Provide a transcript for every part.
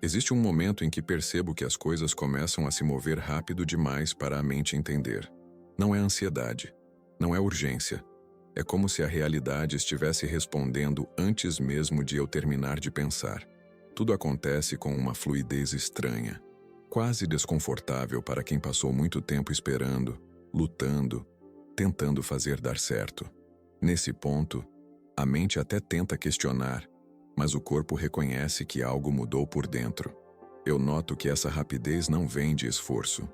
Existe um momento em que percebo que as coisas começam a se mover rápido demais para a mente entender. Não é ansiedade, não é urgência. É como se a realidade estivesse respondendo antes mesmo de eu terminar de pensar. Tudo acontece com uma fluidez estranha, quase desconfortável para quem passou muito tempo esperando, lutando, tentando fazer dar certo. Nesse ponto, a mente até tenta questionar, mas o corpo reconhece que algo mudou por dentro. Eu noto que essa rapidez não vem de esforço.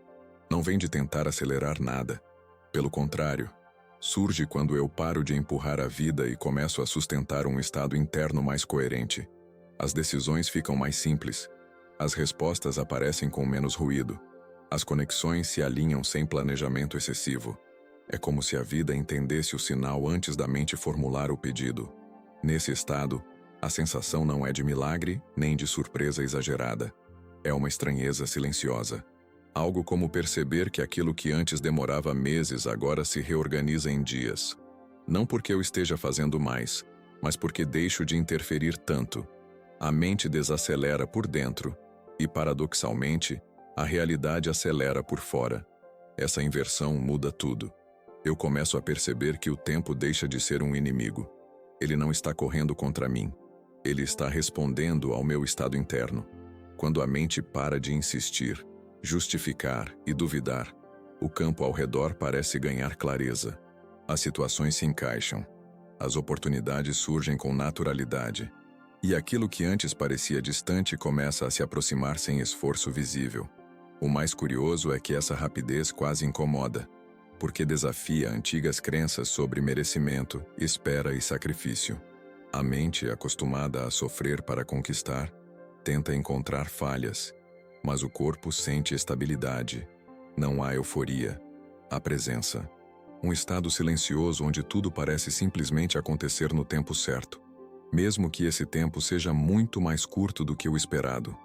Não vem de tentar acelerar nada. Pelo contrário, surge quando eu paro de empurrar a vida e começo a sustentar um estado interno mais coerente. As decisões ficam mais simples. As respostas aparecem com menos ruído. As conexões se alinham sem planejamento excessivo. É como se a vida entendesse o sinal antes da mente formular o pedido. Nesse estado, a sensação não é de milagre nem de surpresa exagerada. É uma estranheza silenciosa. Algo como perceber que aquilo que antes demorava meses agora se reorganiza em dias. Não porque eu esteja fazendo mais, mas porque deixo de interferir tanto. A mente desacelera por dentro e, paradoxalmente, a realidade acelera por fora. Essa inversão muda tudo. Eu começo a perceber que o tempo deixa de ser um inimigo. Ele não está correndo contra mim. Ele está respondendo ao meu estado interno. Quando a mente para de insistir, justificar e duvidar, o campo ao redor parece ganhar clareza. As situações se encaixam. As oportunidades surgem com naturalidade. E aquilo que antes parecia distante começa a se aproximar sem esforço visível. O mais curioso é que essa rapidez quase incomoda, porque desafia antigas crenças sobre merecimento, espera e sacrifício. A mente, acostumada a sofrer para conquistar, tenta encontrar falhas, mas o corpo sente estabilidade. Não há euforia, há presença. Um estado silencioso onde tudo parece simplesmente acontecer no tempo certo, mesmo que esse tempo seja muito mais curto do que o esperado.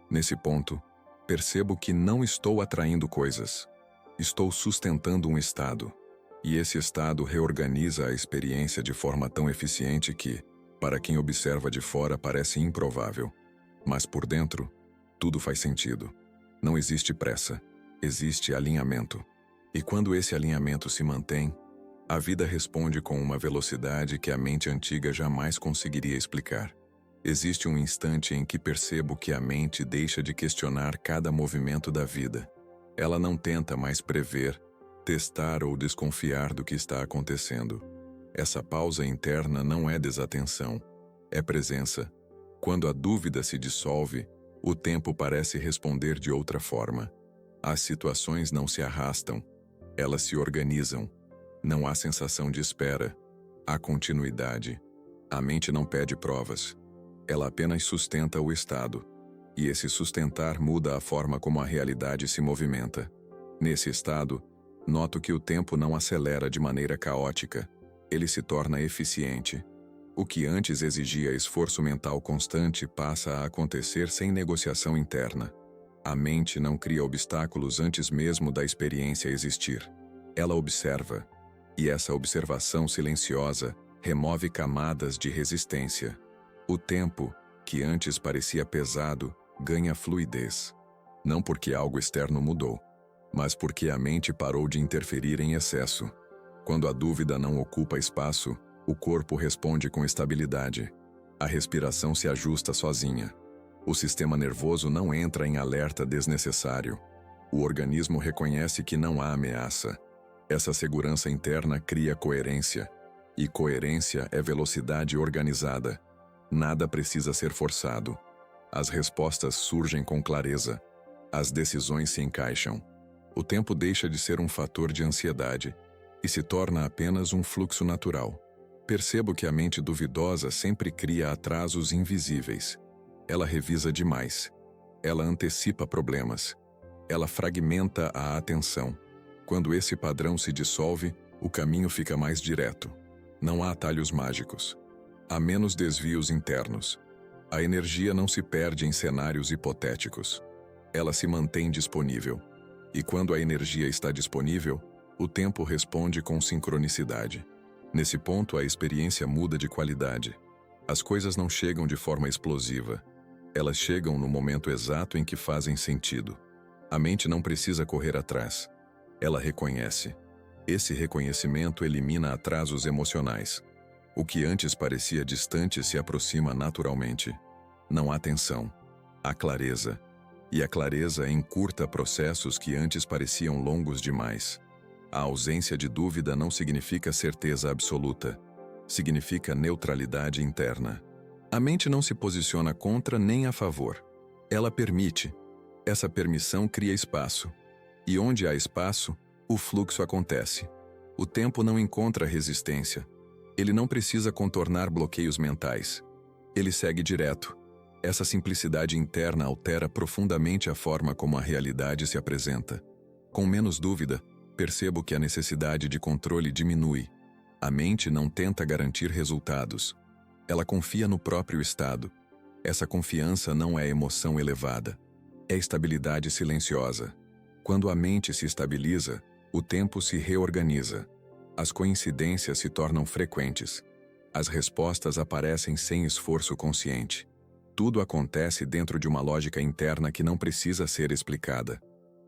Nesse ponto, percebo que não estou atraindo coisas. Estou sustentando um estado, e esse estado reorganiza a experiência de forma tão eficiente que, para quem observa de fora, parece improvável. Mas por dentro, tudo faz sentido. Não existe pressa, existe alinhamento. E quando esse alinhamento se mantém, a vida responde com uma velocidade que a mente antiga jamais conseguiria explicar. Existe um instante em que percebo que a mente deixa de questionar cada movimento da vida. Ela não tenta mais prever, testar ou desconfiar do que está acontecendo. Essa pausa interna não é desatenção, é presença. Quando a dúvida se dissolve, o tempo parece responder de outra forma. As situações não se arrastam, elas se organizam. Não há sensação de espera, há continuidade. A mente não pede provas, ela apenas sustenta o estado. E esse sustentar muda a forma como a realidade se movimenta. Nesse estado, noto que o tempo não acelera de maneira caótica. Ele se torna eficiente. O que antes exigia esforço mental constante passa a acontecer sem negociação interna. A mente não cria obstáculos antes mesmo da experiência existir. Ela observa, e essa observação silenciosa remove camadas de resistência. O tempo, que antes parecia pesado, ganha fluidez. Não porque algo externo mudou, mas porque a mente parou de interferir em excesso. Quando a dúvida não ocupa espaço, o corpo responde com estabilidade. A respiração se ajusta sozinha. O sistema nervoso não entra em alerta desnecessário. O organismo reconhece que não há ameaça. Essa segurança interna cria coerência. E coerência é velocidade organizada. Nada precisa ser forçado. As respostas surgem com clareza. As decisões se encaixam. O tempo deixa de ser um fator de ansiedade e se torna apenas um fluxo natural. Percebo que a mente duvidosa sempre cria atrasos invisíveis. Ela revisa demais. Ela antecipa problemas. Ela fragmenta a atenção. Quando esse padrão se dissolve, o caminho fica mais direto. Não há atalhos mágicos. Há menos desvios internos. A energia não se perde em cenários hipotéticos. Ela se mantém disponível. E quando a energia está disponível, o tempo responde com sincronicidade. Nesse ponto, a experiência muda de qualidade. As coisas não chegam de forma explosiva. Elas chegam no momento exato em que fazem sentido. A mente não precisa correr atrás. Ela reconhece. Esse reconhecimento elimina atrasos emocionais. O que antes parecia distante se aproxima naturalmente. Não há tensão. Há clareza. E a clareza encurta processos que antes pareciam longos demais. A ausência de dúvida não significa certeza absoluta. Significa neutralidade interna. A mente não se posiciona contra nem a favor. Ela permite. Essa permissão cria espaço. E onde há espaço, o fluxo acontece. O tempo não encontra resistência. Ele não precisa contornar bloqueios mentais. Ele segue direto. Essa simplicidade interna altera profundamente a forma como a realidade se apresenta. Com menos dúvida, percebo que a necessidade de controle diminui. A mente não tenta garantir resultados. Ela confia no próprio estado. Essa confiança não é emoção elevada. É estabilidade silenciosa. Quando a mente se estabiliza, o tempo se reorganiza. As coincidências se tornam frequentes. As respostas aparecem sem esforço consciente. Tudo acontece dentro de uma lógica interna que não precisa ser explicada.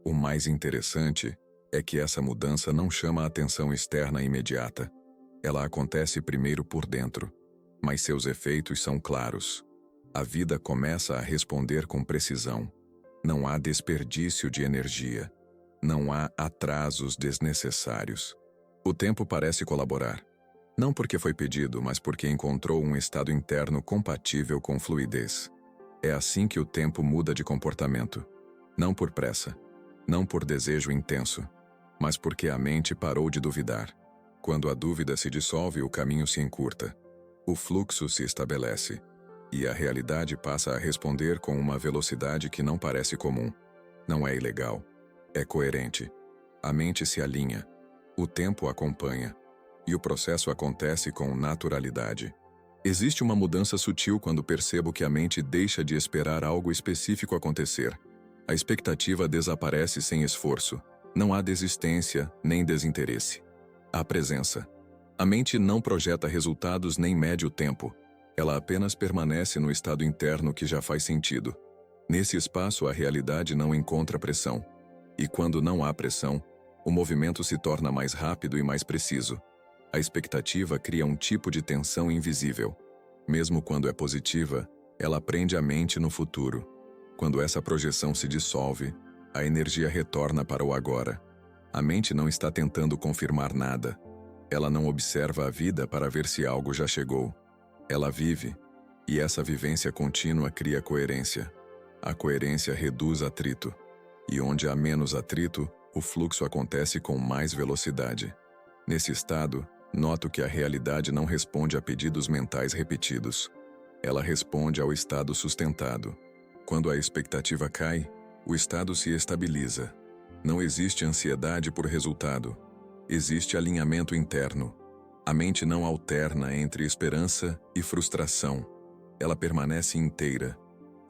O mais interessante é que essa mudança não chama a atenção externa imediata. Ela acontece primeiro por dentro, mas seus efeitos são claros. A vida começa a responder com precisão. Não há desperdício de energia. Não há atrasos desnecessários. O tempo parece colaborar. Não porque foi pedido, mas porque encontrou um estado interno compatível com fluidez. É assim que o tempo muda de comportamento. Não por pressa, não por desejo intenso, mas porque a mente parou de duvidar. Quando a dúvida se dissolve, o caminho se encurta. O fluxo se estabelece. E a realidade passa a responder com uma velocidade que não parece comum. Não é ilegal. É coerente. A mente se alinha. O tempo acompanha. E o processo acontece com naturalidade. Existe uma mudança sutil quando percebo que a mente deixa de esperar algo específico acontecer. A expectativa desaparece sem esforço. Não há desistência nem desinteresse. Há presença. A mente não projeta resultados nem mede o tempo. Ela apenas permanece no estado interno que já faz sentido. Nesse espaço, a realidade não encontra pressão. E quando não há pressão, o movimento se torna mais rápido e mais preciso. A expectativa cria um tipo de tensão invisível. Mesmo quando é positiva, ela prende a mente no futuro. Quando essa projeção se dissolve, a energia retorna para o agora. A mente não está tentando confirmar nada. Ela não observa a vida para ver se algo já chegou. Ela vive, e essa vivência contínua cria coerência. A coerência reduz atrito. E onde há menos atrito, o fluxo acontece com mais velocidade. Nesse estado, noto que a realidade não responde a pedidos mentais repetidos. Ela responde ao estado sustentado. Quando a expectativa cai, o estado se estabiliza. Não existe ansiedade por resultado. Existe alinhamento interno. A mente não alterna entre esperança e frustração. Ela permanece inteira.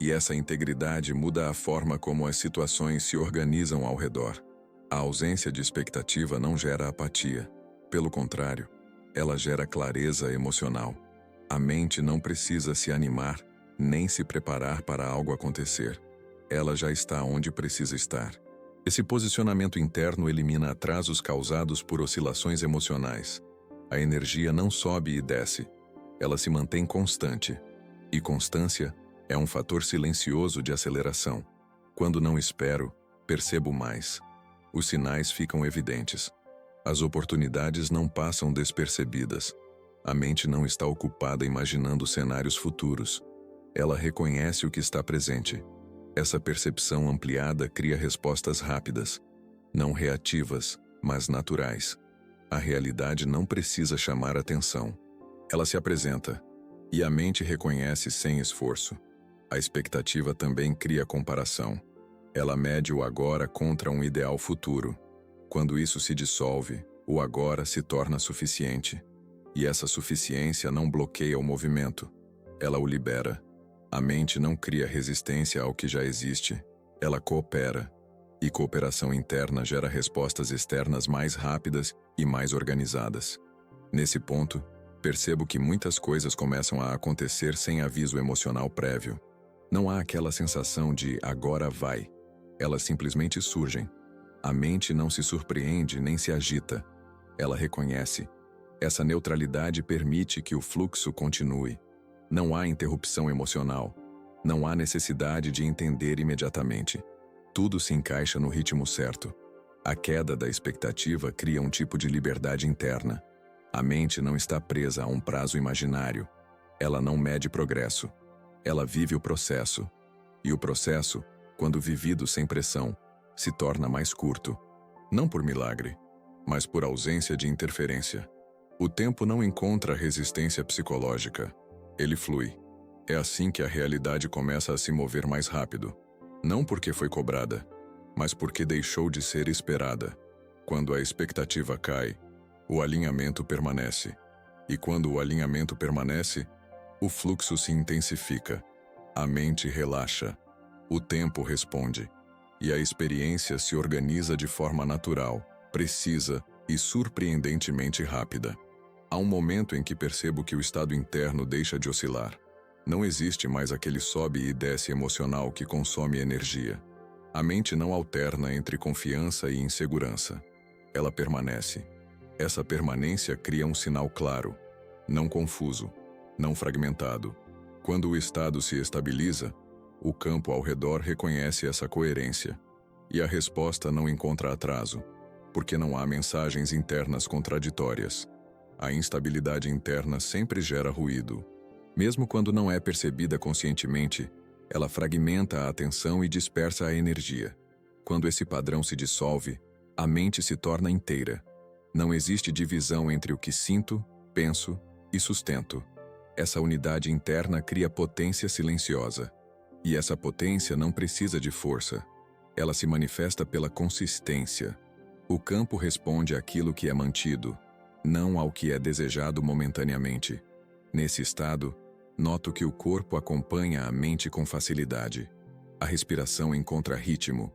E essa integridade muda a forma como as situações se organizam ao redor. A ausência de expectativa não gera apatia. Pelo contrário, ela gera clareza emocional. A mente não precisa se animar, nem se preparar para algo acontecer. Ela já está onde precisa estar. Esse posicionamento interno elimina atrasos causados por oscilações emocionais. A energia não sobe e desce. Ela se mantém constante. E constância é um fator silencioso de aceleração. Quando não espero, percebo mais. Os sinais ficam evidentes. As oportunidades não passam despercebidas. A mente não está ocupada imaginando cenários futuros. Ela reconhece o que está presente. Essa percepção ampliada cria respostas rápidas, não reativas, mas naturais. A realidade não precisa chamar atenção. Ela se apresenta, e a mente reconhece sem esforço. A expectativa também cria comparação. Ela mede o agora contra um ideal futuro. Quando isso se dissolve, o agora se torna suficiente. E essa suficiência não bloqueia o movimento. Ela o libera. A mente não cria resistência ao que já existe. Ela coopera. E cooperação interna gera respostas externas mais rápidas e mais organizadas. Nesse ponto, percebo que muitas coisas começam a acontecer sem aviso emocional prévio. Não há aquela sensação de agora vai. Elas simplesmente surgem. A mente não se surpreende nem se agita. Ela reconhece. Essa neutralidade permite que o fluxo continue. Não há interrupção emocional. Não há necessidade de entender imediatamente. Tudo se encaixa no ritmo certo. A queda da expectativa cria um tipo de liberdade interna. A mente não está presa a um prazo imaginário. Ela não mede progresso. Ela vive o processo. E o processo, quando vivido sem pressão, se torna mais curto. Não por milagre, mas por ausência de interferência. O tempo não encontra resistência psicológica. Ele flui. É assim que a realidade começa a se mover mais rápido. Não porque foi cobrada, mas porque deixou de ser esperada. Quando a expectativa cai, o alinhamento permanece. E quando o alinhamento permanece, o fluxo se intensifica. A mente relaxa. O tempo responde. E a experiência se organiza de forma natural, precisa e surpreendentemente rápida. Há um momento em que percebo que o estado interno deixa de oscilar. Não existe mais aquele sobe e desce emocional que consome energia. A mente não alterna entre confiança e insegurança. Ela permanece. Essa permanência cria um sinal claro, não confuso, não fragmentado. Quando o estado se estabiliza, o campo ao redor reconhece essa coerência. E a resposta não encontra atraso, porque não há mensagens internas contraditórias. A instabilidade interna sempre gera ruído. Mesmo quando não é percebida conscientemente, ela fragmenta a atenção e dispersa a energia. Quando esse padrão se dissolve, a mente se torna inteira. Não existe divisão entre o que sinto, penso e sustento. Essa unidade interna cria potência silenciosa. E essa potência não precisa de força. Ela se manifesta pela consistência. O campo responde àquilo que é mantido, não ao que é desejado momentaneamente. Nesse estado, noto que o corpo acompanha a mente com facilidade. A respiração encontra ritmo.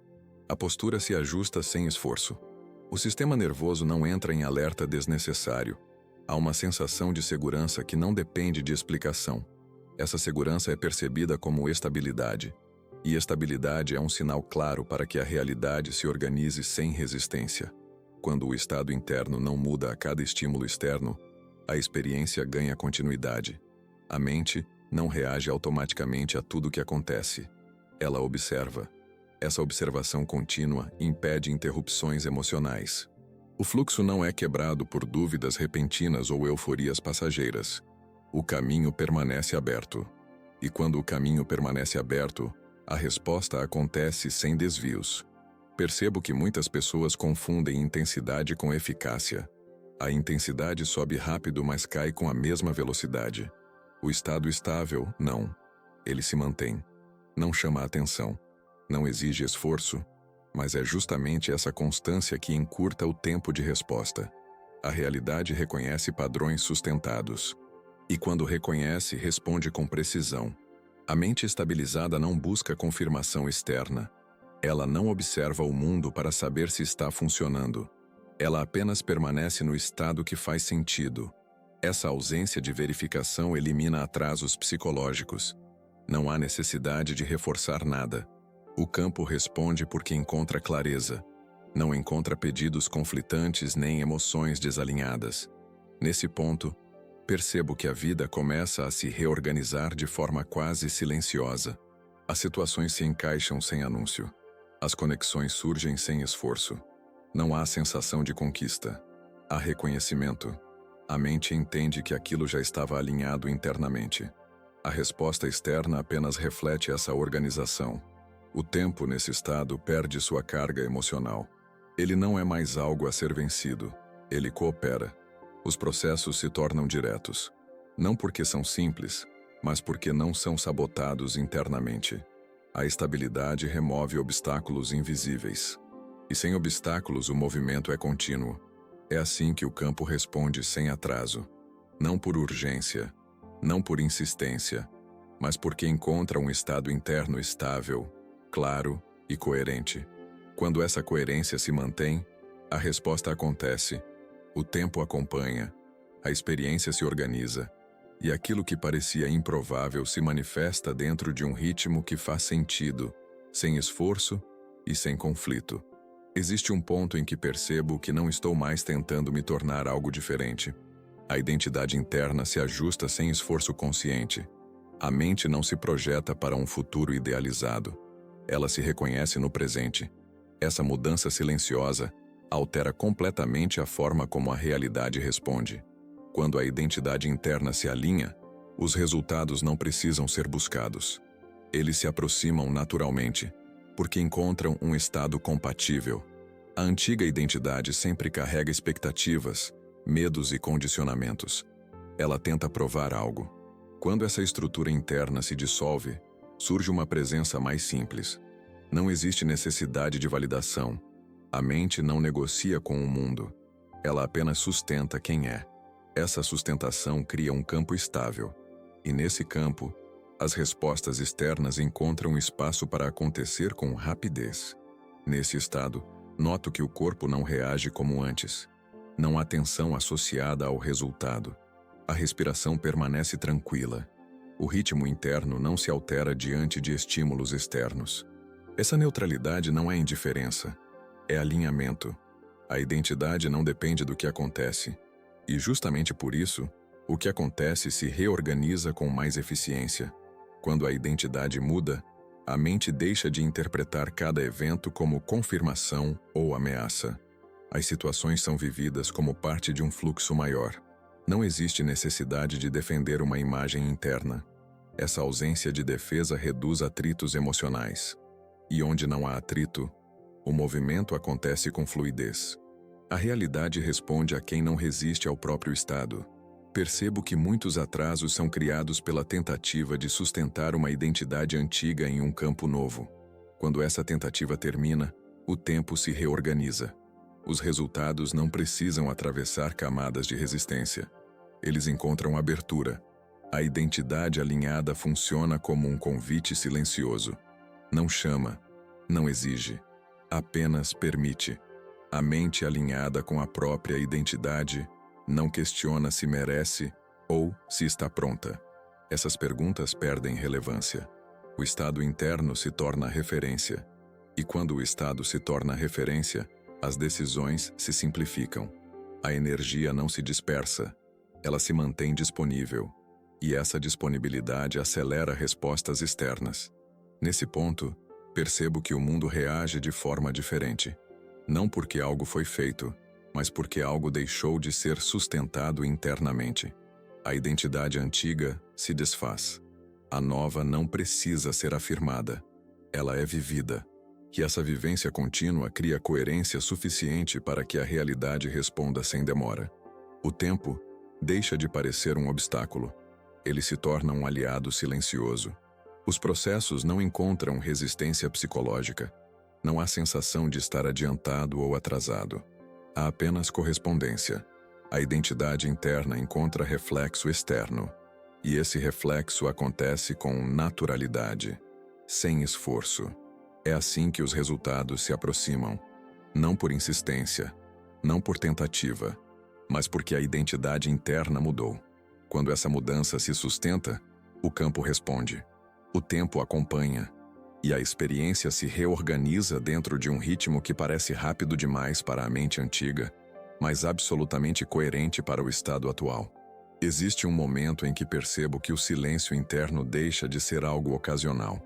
A postura se ajusta sem esforço. O sistema nervoso não entra em alerta desnecessário. Há uma sensação de segurança que não depende de explicação. Essa segurança é percebida como estabilidade. E estabilidade é um sinal claro para que a realidade se organize sem resistência. Quando o estado interno não muda a cada estímulo externo, a experiência ganha continuidade. A mente não reage automaticamente a tudo o que acontece. Ela observa. Essa observação contínua impede interrupções emocionais. O fluxo não é quebrado por dúvidas repentinas ou euforias passageiras. O caminho permanece aberto. E quando o caminho permanece aberto, a resposta acontece sem desvios. Percebo que muitas pessoas confundem intensidade com eficácia. A intensidade sobe rápido, mas cai com a mesma velocidade. O estado estável, não. Ele se mantém. Não chama atenção. Não exige esforço, mas é justamente essa constância que encurta o tempo de resposta. A realidade reconhece padrões sustentados. E quando reconhece, responde com precisão. A mente estabilizada não busca confirmação externa. Ela não observa o mundo para saber se está funcionando. Ela apenas permanece no estado que faz sentido. Essa ausência de verificação elimina atrasos psicológicos. Não há necessidade de reforçar nada. O campo responde porque encontra clareza. Não encontra pedidos conflitantes nem emoções desalinhadas. Nesse ponto, percebo que a vida começa a se reorganizar de forma quase silenciosa. As situações se encaixam sem anúncio. As conexões surgem sem esforço. Não há sensação de conquista. Há reconhecimento. A mente entende que aquilo já estava alinhado internamente. A resposta externa apenas reflete essa organização. O tempo nesse estado perde sua carga emocional. Ele não é mais algo a ser vencido. Ele coopera. Os processos se tornam diretos. Não porque são simples, mas porque não são sabotados internamente. A estabilidade remove obstáculos invisíveis. E sem obstáculos o movimento é contínuo. É assim que o campo responde sem atraso. Não por urgência, não por insistência, mas porque encontra um estado interno estável, claro e coerente. Quando essa coerência se mantém, a resposta acontece, o tempo acompanha, a experiência se organiza, e aquilo que parecia improvável se manifesta dentro de um ritmo que faz sentido, sem esforço e sem conflito. Existe um ponto em que percebo que não estou mais tentando me tornar algo diferente. A identidade interna se ajusta sem esforço consciente. A mente não se projeta para um futuro idealizado. Ela se reconhece no presente. Essa mudança silenciosa altera completamente a forma como a realidade responde. Quando a identidade interna se alinha, os resultados não precisam ser buscados. Eles se aproximam naturalmente, porque encontram um estado compatível. A antiga identidade sempre carrega expectativas, medos e condicionamentos. Ela tenta provar algo. Quando essa estrutura interna se dissolve, surge uma presença mais simples. Não existe necessidade de validação. A mente não negocia com o mundo. Ela apenas sustenta quem é. Essa sustentação cria um campo estável. E nesse campo, as respostas externas encontram espaço para acontecer com rapidez. Nesse estado, noto que o corpo não reage como antes. Não há tensão associada ao resultado. A respiração permanece tranquila. O ritmo interno não se altera diante de estímulos externos. Essa neutralidade não é indiferença, é alinhamento. A identidade não depende do que acontece. E justamente por isso, o que acontece se reorganiza com mais eficiência. Quando a identidade muda, a mente deixa de interpretar cada evento como confirmação ou ameaça. As situações são vividas como parte de um fluxo maior. Não existe necessidade de defender uma imagem interna. Essa ausência de defesa reduz atritos emocionais. E onde não há atrito, o movimento acontece com fluidez. A realidade responde a quem não resiste ao próprio estado. Percebo que muitos atrasos são criados pela tentativa de sustentar uma identidade antiga em um campo novo. Quando essa tentativa termina, o tempo se reorganiza. Os resultados não precisam atravessar camadas de resistência. Eles encontram abertura. A identidade alinhada funciona como um convite silencioso. Não chama, não exige, apenas permite. A mente alinhada com a própria identidade não questiona se merece ou se está pronta. Essas perguntas perdem relevância. O estado interno se torna referência. E quando o estado se torna referência, as decisões se simplificam. A energia não se dispersa, ela se mantém disponível. E essa disponibilidade acelera respostas externas. Nesse ponto, percebo que o mundo reage de forma diferente. Não porque algo foi feito, mas porque algo deixou de ser sustentado internamente. A identidade antiga se desfaz. A nova não precisa ser afirmada. Ela é vivida. E essa vivência contínua cria coerência suficiente para que a realidade responda sem demora. O tempo deixa de parecer um obstáculo. Ele se torna um aliado silencioso. Os processos não encontram resistência psicológica. Não há sensação de estar adiantado ou atrasado. Há apenas correspondência. A identidade interna encontra reflexo externo. E esse reflexo acontece com naturalidade, sem esforço. É assim que os resultados se aproximam. Não por insistência, não por tentativa, mas porque a identidade interna mudou. Quando essa mudança se sustenta, o campo responde. O tempo acompanha. E a experiência se reorganiza dentro de um ritmo que parece rápido demais para a mente antiga, mas absolutamente coerente para o estado atual. Existe um momento em que percebo que o silêncio interno deixa de ser algo ocasional.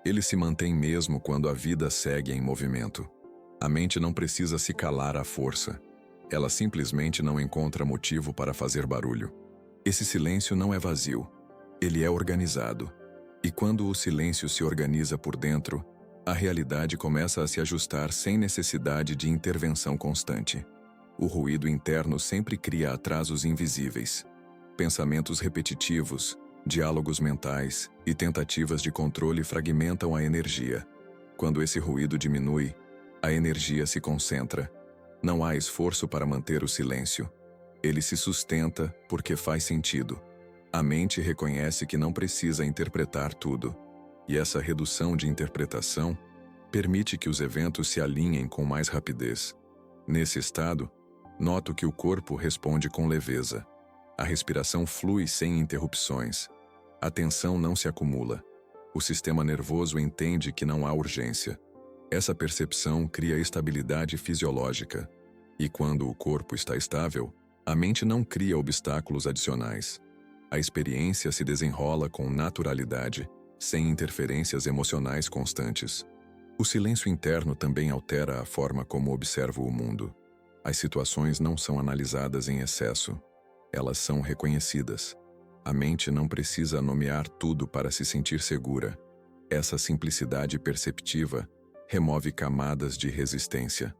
Ele se mantém mesmo quando a vida segue em movimento. A mente não precisa se calar à força. Ela simplesmente não encontra motivo para fazer barulho. Esse silêncio não é vazio. Ele é organizado. E quando o silêncio se organiza por dentro, a realidade começa a se ajustar sem necessidade de intervenção constante. O ruído interno sempre cria atrasos invisíveis. Pensamentos repetitivos, diálogos mentais e tentativas de controle fragmentam a energia. Quando esse ruído diminui, a energia se concentra. Não há esforço para manter o silêncio. Ele se sustenta porque faz sentido. A mente reconhece que não precisa interpretar tudo. E essa redução de interpretação permite que os eventos se alinhem com mais rapidez. Nesse estado, noto que o corpo responde com leveza. A respiração flui sem interrupções. A tensão não se acumula. O sistema nervoso entende que não há urgência. Essa percepção cria estabilidade fisiológica. E quando o corpo está estável, a mente não cria obstáculos adicionais. A experiência se desenrola com naturalidade, sem interferências emocionais constantes. O silêncio interno também altera a forma como observo o mundo. As situações não são analisadas em excesso. Elas são reconhecidas. A mente não precisa nomear tudo para se sentir segura. Essa simplicidade perceptiva remove camadas de resistência.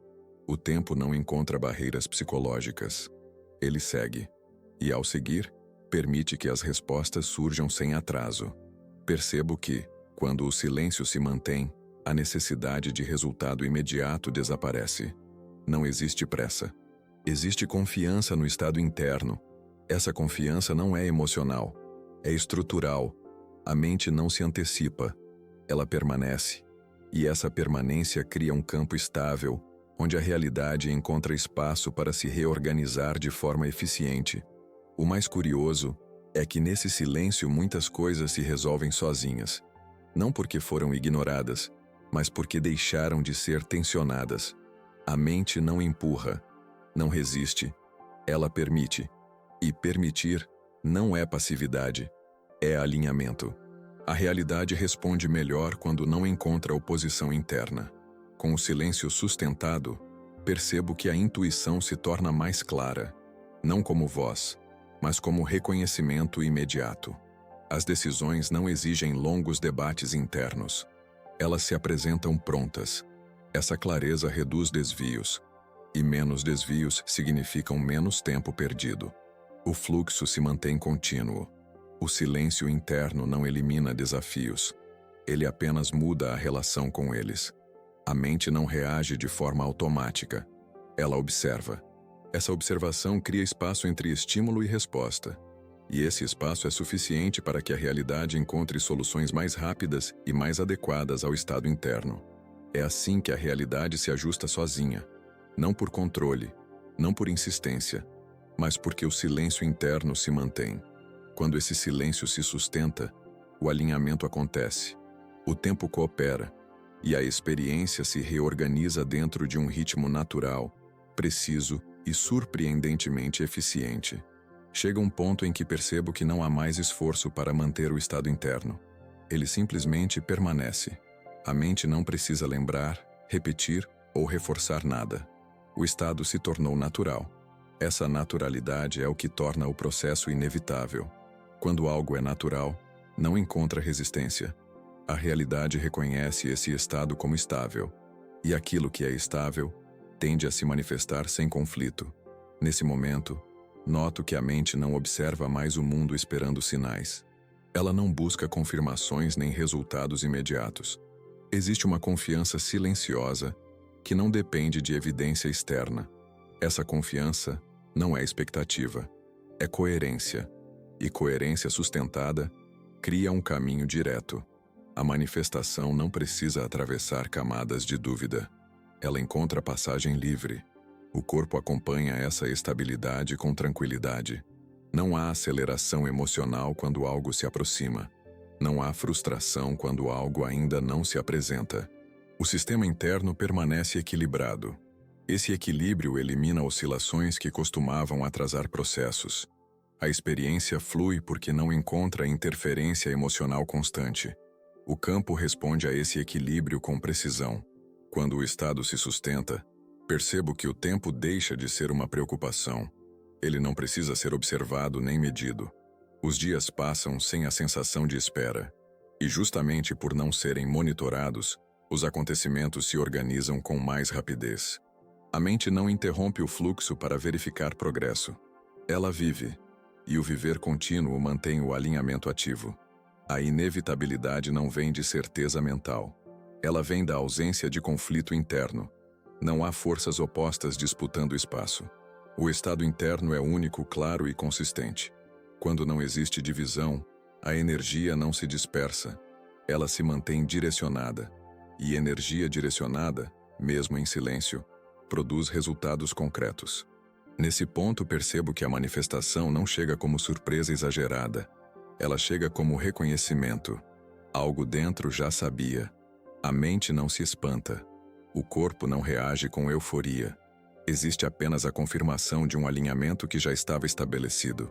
O tempo não encontra barreiras psicológicas. Ele segue. E ao seguir, permite que as respostas surjam sem atraso. Percebo que, quando o silêncio se mantém, a necessidade de resultado imediato desaparece. Não existe pressa. Existe confiança no estado interno. Essa confiança não é emocional, é estrutural. A mente não se antecipa, ela permanece. E essa permanência cria um campo estável, onde a realidade encontra espaço para se reorganizar de forma eficiente. O mais curioso é que nesse silêncio muitas coisas se resolvem sozinhas. Não porque foram ignoradas, mas porque deixaram de ser tensionadas. A mente não empurra, não resiste, ela permite. E permitir não é passividade, é alinhamento. A realidade responde melhor quando não encontra oposição interna. Com o silêncio sustentado, percebo que a intuição se torna mais clara, não como voz, mas como reconhecimento imediato. As decisões não exigem longos debates internos. Elas se apresentam prontas. Essa clareza reduz desvios, e menos desvios significam menos tempo perdido. O fluxo se mantém contínuo. O silêncio interno não elimina desafios. Ele apenas muda a relação com eles. A mente não reage de forma automática. Ela observa. Essa observação cria espaço entre estímulo e resposta. E esse espaço é suficiente para que a realidade encontre soluções mais rápidas e mais adequadas ao estado interno. É assim que a realidade se ajusta sozinha. Não por controle, não por insistência, mas porque o silêncio interno se mantém. Quando esse silêncio se sustenta, o alinhamento acontece, o tempo coopera, e a experiência se reorganiza dentro de um ritmo natural, preciso e surpreendentemente eficiente. Chega um ponto em que percebo que não há mais esforço para manter o estado interno. Ele simplesmente permanece. A mente não precisa lembrar, repetir ou reforçar nada. O estado se tornou natural. Essa naturalidade é o que torna o processo inevitável. Quando algo é natural, não encontra resistência. A realidade reconhece esse estado como estável. E aquilo que é estável tende a se manifestar sem conflito. Nesse momento, noto que a mente não observa mais o mundo esperando sinais. Ela não busca confirmações nem resultados imediatos. Existe uma confiança silenciosa que não depende de evidência externa. Essa confiança não é expectativa, é coerência. E coerência sustentada cria um caminho direto. A manifestação não precisa atravessar camadas de dúvida. Ela encontra passagem livre. O corpo acompanha essa estabilidade com tranquilidade. Não há aceleração emocional quando algo se aproxima. Não há frustração quando algo ainda não se apresenta. O sistema interno permanece equilibrado. Esse equilíbrio elimina oscilações que costumavam atrasar processos. A experiência flui porque não encontra interferência emocional constante. O campo responde a esse equilíbrio com precisão. Quando o estado se sustenta, percebo que o tempo deixa de ser uma preocupação. Ele não precisa ser observado nem medido. Os dias passam sem a sensação de espera. E justamente por não serem monitorados, os acontecimentos se organizam com mais rapidez. A mente não interrompe o fluxo para verificar progresso. Ela vive, e o viver contínuo mantém o alinhamento ativo. A inevitabilidade não vem de certeza mental. Ela vem da ausência de conflito interno. Não há forças opostas disputando espaço. O estado interno é único, claro e consistente. Quando não existe divisão, a energia não se dispersa. Ela se mantém direcionada. E energia direcionada, mesmo em silêncio, produz resultados concretos. Nesse ponto, percebo que a manifestação não chega como surpresa exagerada. Ela chega como reconhecimento. Algo dentro já sabia. A mente não se espanta. O corpo não reage com euforia. Existe apenas a confirmação de um alinhamento que já estava estabelecido.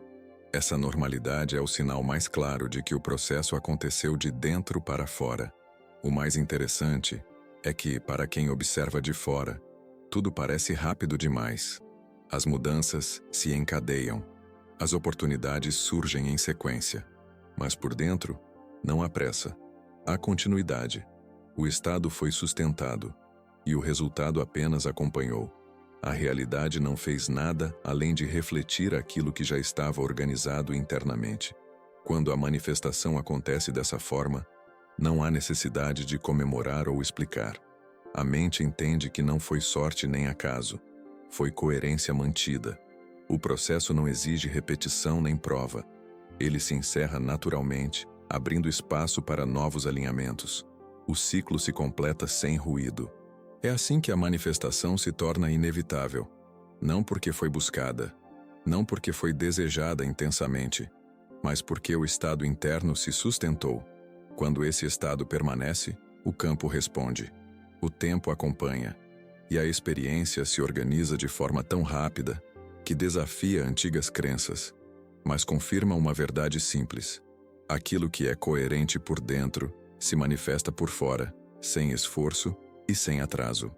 Essa normalidade é o sinal mais claro de que o processo aconteceu de dentro para fora. O mais interessante é que, para quem observa de fora, tudo parece rápido demais. As mudanças se encadeiam. As oportunidades surgem em sequência. Mas por dentro, não há pressa. Há continuidade. O estado foi sustentado. E o resultado apenas acompanhou. A realidade não fez nada além de refletir aquilo que já estava organizado internamente. Quando a manifestação acontece dessa forma, não há necessidade de comemorar ou explicar. A mente entende que não foi sorte nem acaso. Foi coerência mantida. O processo não exige repetição nem prova. Ele se encerra naturalmente, abrindo espaço para novos alinhamentos. O ciclo se completa sem ruído. É assim que a manifestação se torna inevitável. Não porque foi buscada, não porque foi desejada intensamente, mas porque o estado interno se sustentou. Quando esse estado permanece, o campo responde. O tempo acompanha. E a experiência se organiza de forma tão rápida que desafia antigas crenças, mas confirma uma verdade simples. Aquilo que é coerente por dentro se manifesta por fora, sem esforço e sem atraso.